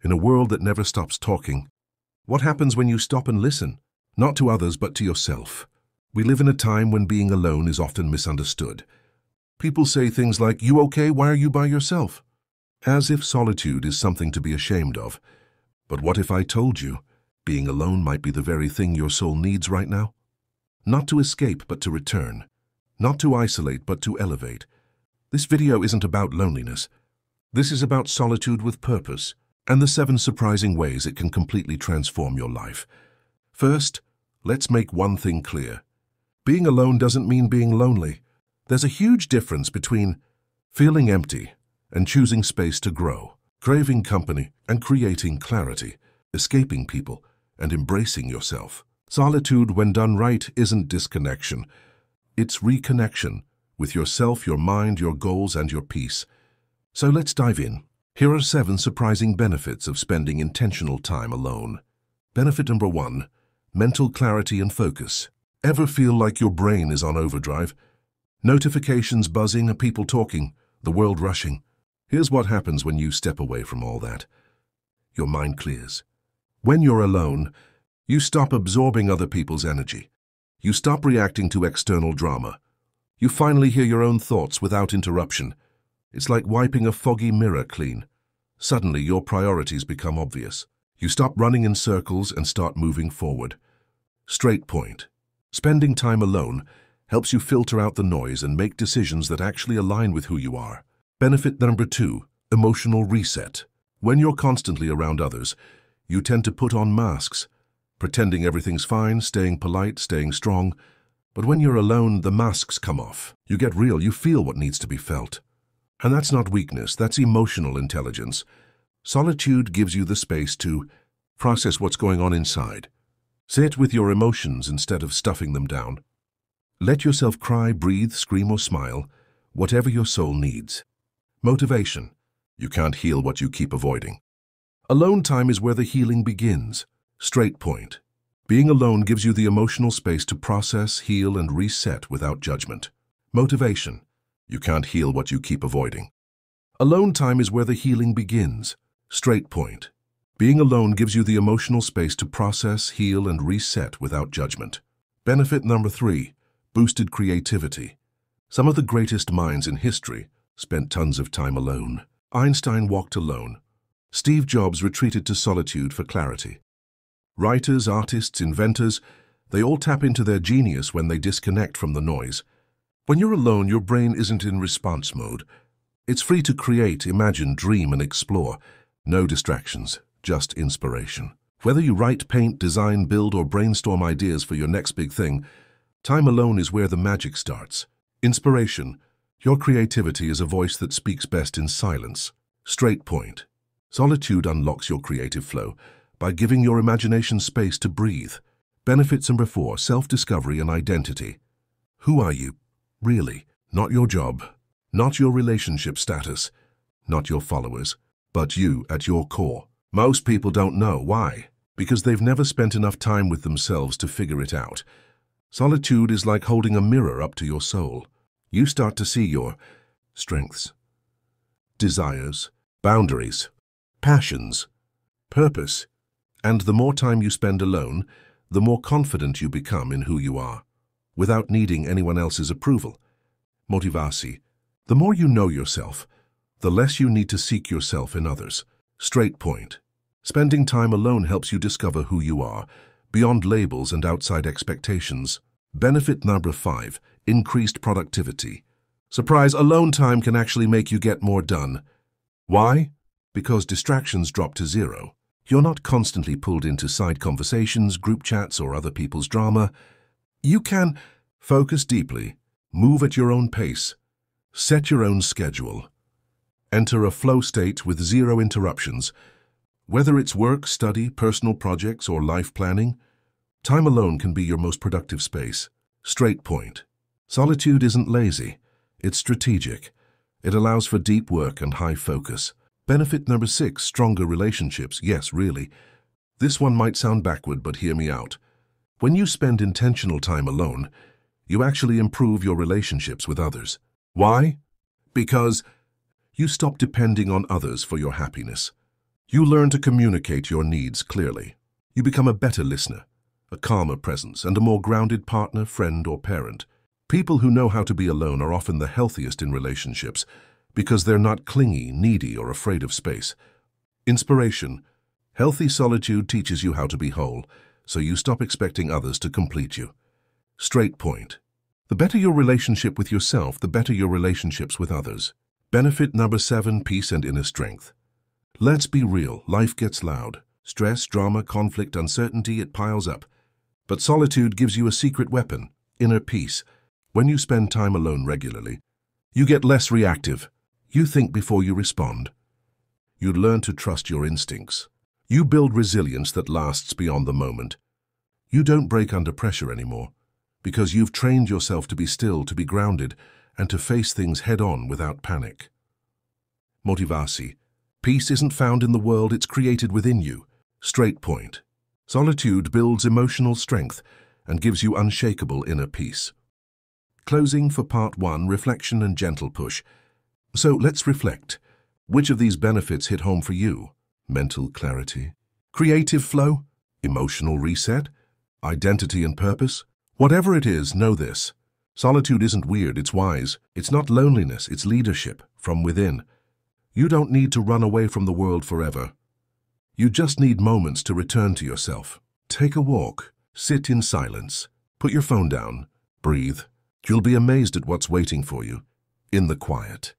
in a world that never stops talking. What happens when you stop and listen? Not to others, but to yourself. We live in a time when being alone is often misunderstood. People say things like, "You okay? Why are you by yourself?" As if solitude is something to be ashamed of. But what if I told you, being alone might be the very thing your soul needs right now? Not to escape, but to return. Not to isolate, but to elevate. This video isn't about loneliness. This is about solitude with purpose, and the 7 surprising ways it can completely transform your life. First, let's make one thing clear. Being alone doesn't mean being lonely. There's a huge difference between feeling empty and choosing space to grow, craving company and creating clarity, escaping people and embracing yourself. Solitude, when done right, isn't disconnection. It's reconnection with yourself, your mind, your goals, and your peace. So let's dive in. Here are 7 surprising benefits of spending intentional time alone. Benefit number 1, mental clarity and focus. Ever feel like your brain is on overdrive? Notifications buzzing, people talking, the world rushing. Here's what happens when you step away from all that. Your mind clears. When you're alone, you stop absorbing other people's energy. You stop reacting to external drama. You finally hear your own thoughts without interruption. It's like wiping a foggy mirror clean. Suddenly, your priorities become obvious. You stop running in circles and start moving forward. Straight point. Spending time alone helps you filter out the noise and make decisions that actually align with who you are. Benefit number 2, emotional reset. When you're constantly around others, you tend to put on masks, pretending everything's fine, staying polite, staying strong. But when you're alone, the masks come off. You get real, you feel what needs to be felt. And that's not weakness, that's emotional intelligence. Solitude gives you the space to process what's going on inside. Sit with your emotions instead of stuffing them down. Let yourself cry, breathe, scream, or smile, whatever your soul needs. Motivation. You can't heal what you keep avoiding. Alone time is where the healing begins. Straight point. Being alone gives you the emotional space to process, heal, and reset without judgment. Motivation. You can't heal what you keep avoiding. Alone time is where the healing begins. Straight point. Being alone gives you the emotional space to process, heal, and reset without judgment. Benefit number 3, boosted creativity. Some of the greatest minds in history spent tons of time alone. Einstein walked alone. Steve Jobs retreated to solitude for clarity. Writers, artists, inventors, they all tap into their genius when they disconnect from the noise. When you're alone, your brain isn't in response mode. It's free to create, imagine, dream, and explore. No distractions, just inspiration. Whether you write, paint, design, build, or brainstorm ideas for your next big thing, time alone is where the magic starts. Inspiration. Your creativity is a voice that speaks best in silence. Straight point. Solitude unlocks your creative flow by giving your imagination space to breathe. Benefits number 4, self-discovery and identity. Who are you? Really, not your job, not your relationship status, not your followers, but you at your core. Most people don't know why, because they've never spent enough time with themselves to figure it out. Solitude is like holding a mirror up to your soul. You start to see your strengths, desires, boundaries, passions, purpose, and the more time you spend alone, the more confident you become in who you are, without needing anyone else's approval. Motivasi. The more you know yourself, the less you need to seek yourself in others. Straight point. Spending time alone helps you discover who you are, beyond labels and outside expectations. Benefit number 5, increased productivity. Surprise, alone time can actually make you get more done. Why? Because distractions drop to 0. You're not constantly pulled into side conversations, group chats, or other people's drama. You can focus deeply, move at your own pace, set your own schedule, enter a flow state with 0 interruptions. Whether it's work, study, personal projects, or life planning, time alone can be your most productive space. Straight point. Solitude isn't lazy, it's strategic. It allows for deep work and high focus. Benefit number 6, stronger relationships. Yes, really. This one might sound backward, but hear me out. When you spend intentional time alone, you actually improve your relationships with others. Why? Because you stop depending on others for your happiness. You learn to communicate your needs clearly. You become a better listener, a calmer presence, and a more grounded partner, friend, or parent. People who know how to be alone are often the healthiest in relationships because they're not clingy, needy, or afraid of space. Inspiration. Healthy solitude teaches you how to be whole, so you stop expecting others to complete you. Straight point. The better your relationship with yourself, the better your relationships with others. Benefit number 7, peace and inner strength. Let's be real, life gets loud. Stress, drama, conflict, uncertainty, it piles up. But solitude gives you a secret weapon, inner peace. When you spend time alone regularly, you get less reactive. You think before you respond. You learn to trust your instincts. You build resilience that lasts beyond the moment. You don't break under pressure anymore, because you've trained yourself to be still, to be grounded, and to face things head-on without panic. Motivasi. Peace isn't found in the world, it's created within you. Straight point. Solitude builds emotional strength and gives you unshakable inner peace. Closing for part 1, reflection and gentle push. So let's reflect. Which of these benefits hit home for you? Mental clarity, creative flow, emotional reset, identity and purpose? Whatever it is, know this. Solitude isn't weird, it's wise. It's not loneliness, it's leadership from within. You don't need to run away from the world forever. You just need moments to return to yourself. Take a walk, sit in silence, put your phone down, breathe. You'll be amazed at what's waiting for you in the quiet.